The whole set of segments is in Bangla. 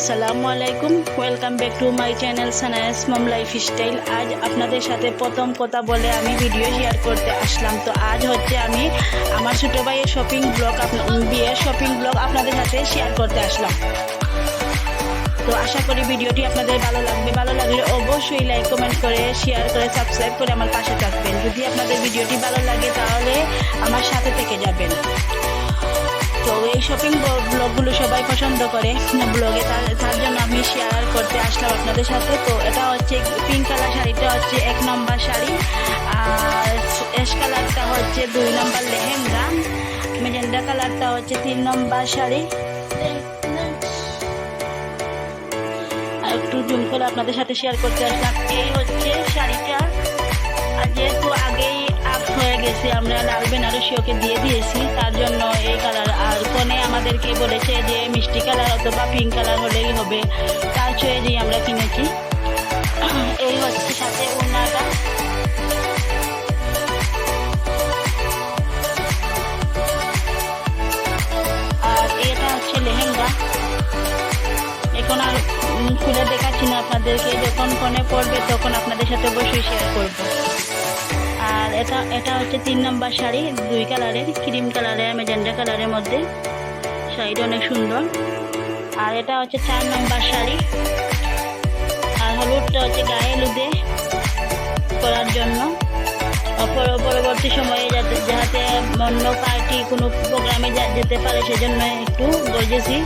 আসসালামু আলাইকুম, welcome back to my channel Sanaya's mom lifestyle. আজ আপনাদের সাথে প্রথম কথা বলে আমি ভিডিও শেয়ার করতে আসলাম। তো আজ হচ্ছে আমি আমার ছোটো ভাইয়ের বিয়ের শপিং ব্লগ আপনাদের সাথে শেয়ার করতে আসলাম। তো আশা করি ভিডিওটি আপনাদের ভালো লাগবে। ভালো লাগলে অবশ্যই লাইক কমেন্ট করে শেয়ার করে সাবস্ক্রাইব করে আমার পাশে থাকবেন। যদি আপনাদের ভিডিওটি ভালো লাগে তাহলে আমার সাথে থেকে যাবেন। তো এই শপিং ব্লগগুলো সবাই পছন্দ করে ব্লগে, তার জন্য আমি শেয়ার করতে আসলাম আপনাদের সাথে। তো এটা হচ্ছে পিঙ্ক কালার শাড়িটা হচ্ছে 1 নম্বর শাড়ি, আর অ্যাশ কালারটা হচ্ছে 2 নম্বর লেহেঙ্গা, ম্যাজেন্ডা কালারটা হচ্ছে 3 নম্বর শাড়ি। আর একটু জুম করে আপনাদের সাথে শেয়ার করতে আসলাম। এই হচ্ছে শাড়িটা, আর যেহেতু আগেই আপ হয়ে গেছে, আমরা লাল বেনারসি ওকে দিয়ে দিয়েছি, তার জন্য এই কালার। আর কোনে আমাদেরকে বলেছে যে মিষ্টি কালার অথবা পিঙ্ক কালার হলেই হবে, তার চয়েসই আমরা কিনেছি। এই হচ্ছে সাথে ওড়নাটা। আর এটা হচ্ছে লেহেঙ্গা। এখন আর খুলে দেখাচ্ছি না আপনাদেরকে, যখন ফোনে পড়বে তখন আপনাদের সাথে অবশ্যই শেয়ার করব। আর এটা হচ্ছে 3 নম্বর শাড়ি, 2 কালারের, ক্রিম কালারের ম্যাজেন্ডা কালারের মধ্যে। শাড়িটা অনেক সুন্দর। আর এটা হচ্ছে 4 নম্বর শাড়ি, আর হলুদটা হচ্ছে গায়ে হলুদে করার জন্য, পরবর্তী সময়ে যাতে অন্য পার্টি কোনো প্রোগ্রামে যেতে পারে সেজন্য একটু গর্জিয়াসই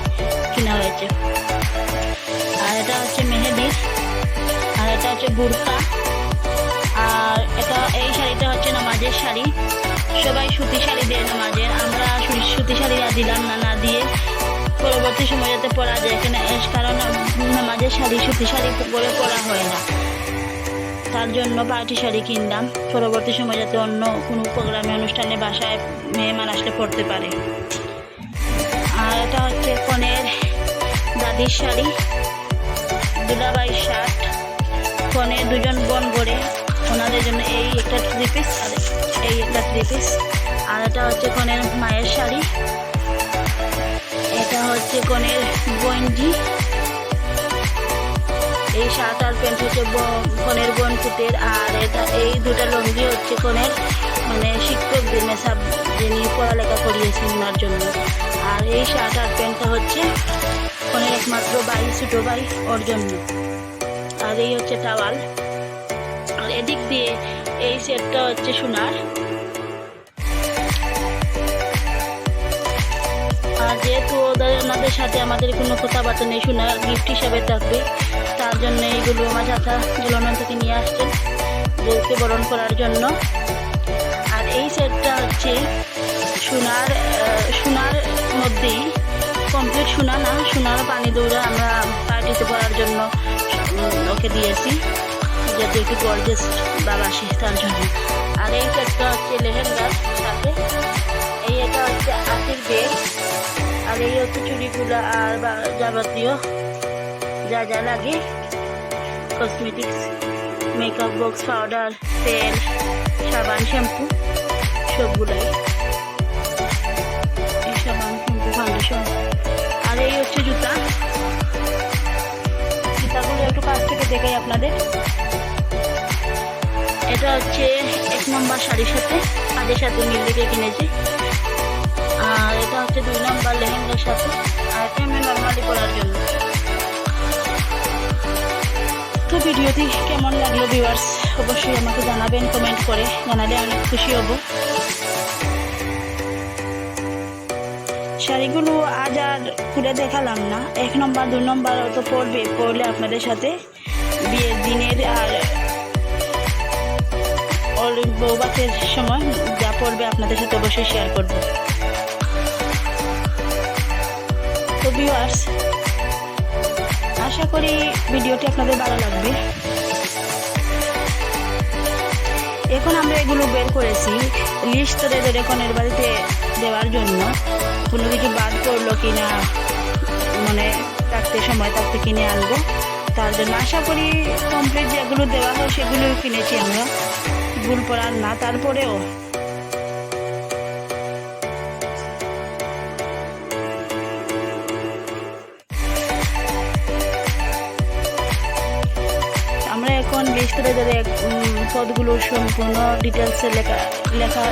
কেনা হয়েছে। আর এটা হচ্ছে মেহেদি, আর এটা হচ্ছে বুরকা। আর এই শাড়িটা হচ্ছে নামাজের শাড়ি। সবাই সুতি শাড়ি দেয় নামাজের, আমরা সুতি শাড়ি দিলাম না দিয়ে পরবর্তী সময় যাতে পরা যায় এখানে, কারণ নামাজের শাড়ি সুতি শাড়ি পরে পরা হয় না, তার জন্য পার্টি শাড়ি কিনলাম, পরবর্তী সময় যাতে অন্য কোনো প্রোগ্রামে অনুষ্ঠানে বাসায় মেহমান আসলে পরতে পারে। আর এটা হচ্ছে কনের দাদির শাড়ি, দুলাবাই শার্ট, কনের 2জন বোন গড়ে ওনাদের জন্য এই একটা 3 পিস, আর এই একটা 3 পিস। আর এটা হচ্ছে কনের মায়ের শাড়ি, এটা হচ্ছে কনের গঞ্জি। এই শার্ট আর প্যান্ট হচ্ছে কনের বোন পুতের। আর এই 2টা লুঙ্গি হচ্ছে কনের শিক্ষকদের মেসাব যিনি পড়ালেখা করিয়েছেন ওনার জন্য। আর এই শার্ট আর প্যান্টটা হচ্ছে কনের একমাত্র ভাই, ছোটো ভাই, ওর জন্য। আর এই হচ্ছে টাওয়াল। আর এদিক দিয়ে এই সেটটা হচ্ছে সোনার। আর যেহেতু ওনাদের সাথে আমাদের কোনো কথাবার্তা নেই, সোনার গিফট হিসাবে থাকবে, তার জন্য এইগুলো আমার চাচা লন্ডন থেকে নিয়ে আসছেন বউকে বরণ করার জন্য। আর এই সেটটা হচ্ছে সোনার মধ্যেই কমপ্লিট, সোনা না, সোনার পানি দৌড়া আমরা পার্টিতে পড়ার জন্য ওকে দিয়েছি, যাতে একটু গর্জিয়াস ভাব আসে তার জন্য। আর এই সেটটা হচ্ছে লেহেঙ্গার সাথে। এটা হচ্ছে হাতির বেগ। আর এই হচ্ছে চুড়িগুলো আর যাবতীয় যা লাগে, কসমেটিক্স, মেকআপ বক্স, পাউডার, তেল, সাবান, শ্যাম্পু, সবগুলাই, এই সাবান, শ্যাম্পু, ফাউন্ডেশন। আর এই হচ্ছে জুতাগুলো একটু কাছ থেকে দেখাই আপনাদের। এটা হচ্ছে 1 নম্বর শাড়ির সাথে, কাজের সাথে মিল রেখে কিনেছি। আর এটা হচ্ছে 2 নম্বর লেহেঙ্গার সাথে, আর এটা আমি নর্মালি পরার জন্য। তো ভিডিওটি কেমন লাগলো ভিউয়ার্স অবশ্যই আমাকে জানাবেন, কমেন্ট করে জানালে অনেক খুশি হব। শাড়িগুলো আজ আর খুলে দেখালাম না, 1 নম্বর 2 নম্বর তো পরলে আপনাদের সাথে বিয়ের দিনের আর বৌভাতের সময় যা পড়বে আপনাদের সাথে অবশ্যই শেয়ার করব। তো ভিউয়ার্স আশা করি ভিডিওটি আপনাদের ভালো লাগবে। এখন আমরা এগুলো বের করেছি লিস্ট ধরে কনের বাড়িতে দেওয়ার জন্য, কোনো কিছু বাদ পড়লো কিনা সময় থাকতে কিনে আনবো, তার জন্য। আশা করি কমপ্লিট যেগুলো দেওয়া হয় সেগুলো কিনেছি আমরা, ভুল পড়ার না। তারপরেও এখন লিস্ট ধরে ধরে পদগুলো সম্পূর্ণ ডিটেলসে লেখা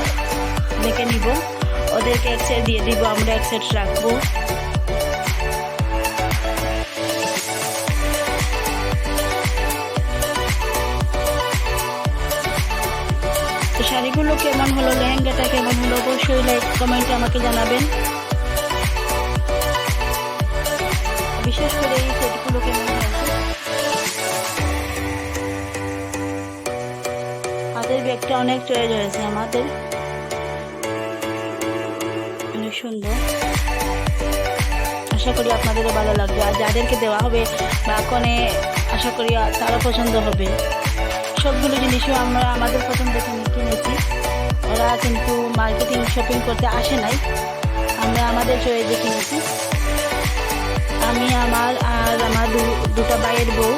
লিখে নিব, ওদেরকে এক সাইড দিয়ে দিব, আমরা এক সাইড রাখবো। তো শাড়িগুলো কেমন হলো, লেহেঙ্গাটা কেমন হলো অবশ্যই লাইক কমেন্টে আমাকে জানাবেন। বিশেষ করে এই সেটগুলো কেমন হয়েছে। হাতের ব্যাগটা অনেক চয়েস হয়েছে আমাদের, অনেক সুন্দর। আশা করি আপনাদেরও ভালো লাগবে, আর যাদেরকে দেওয়া হবে বা কনে আশা করি তারও পছন্দ হবে। সবগুলো জিনিসও আমরা আমাদের পছন্দ কিনেছি, ওরা কিন্তু মার্কেটিং শপিং করতে আসে নাই, আমরা আমাদের চয়েসে কিনেছি। আমি আমার আর আমার দুটা ভাইয়ের বউ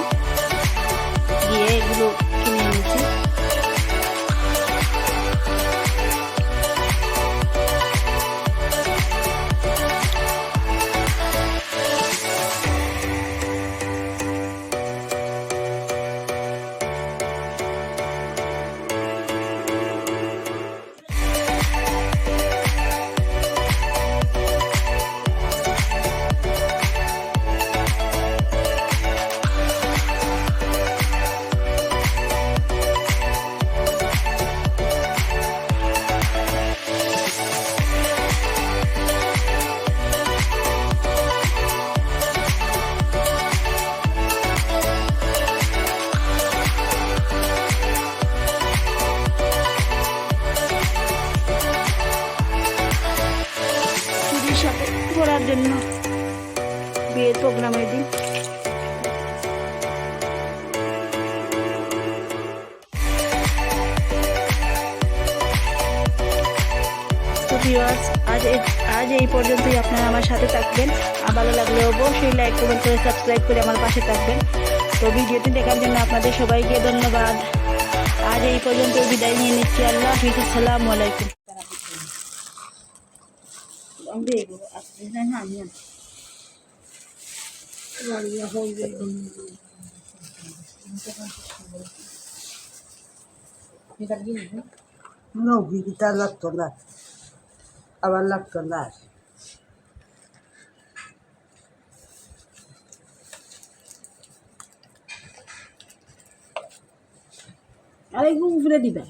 গিয়ে এগুলো কিনে এনেছি। সাথে পড়ার জন্য বিয়ের প্রোগ্রামের দিন। তো ভিউয়ার্স, আজ এই পর্যন্তই। আপনারা আমার সাথে থাকবেন, আর ভালো লাগলে অবশ্যই লাইক কমেন্ট করে সাবস্ক্রাইব করে আমার পাশে থাকবেন। তো ভিডিওটি দেখার জন্য আপনাদের সবাইকে ধন্যবাদ। আজ এই পর্যন্ত বিদায় নিয়ে নিচ্ছি। আল্লাহ হাফিজ, আসসালামু আলাইকুম। No, kita লাগতো না, আবার লাগতো না। আরে উপরে দিবে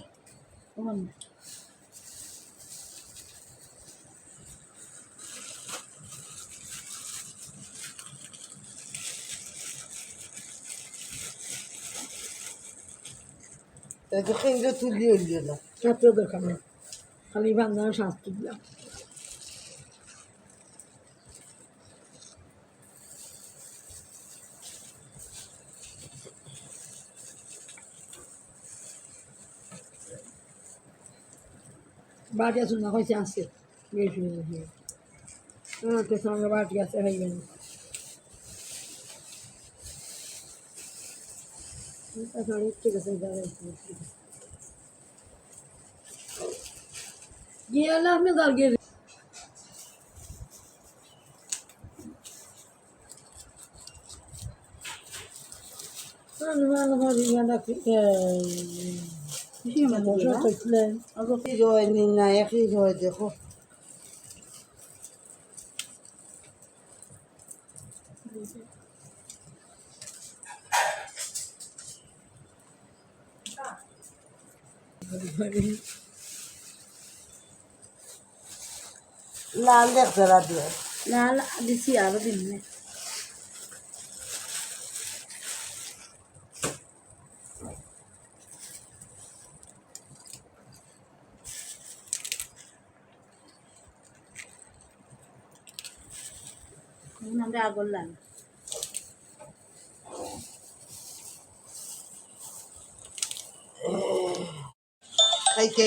দেখেন যে তুলিয়ে উলিয়ে না, চাপড়ে দরকার নেই, খালি বান্ধার শাস্তি দিলাম। বাটি আসুন না, হয়েছে আসছে বেশি আমাকে সঙ্গে বাটি আছে হয়ে গেল। ঠিক আছে, গিয়ে এলে আপনি তার গিয়ে হয়নি না, একই হয়। দেখো লাল দেখতে রাখবে, লাল দিছি আরো দিন না। আমরা আগরলাম খাইতে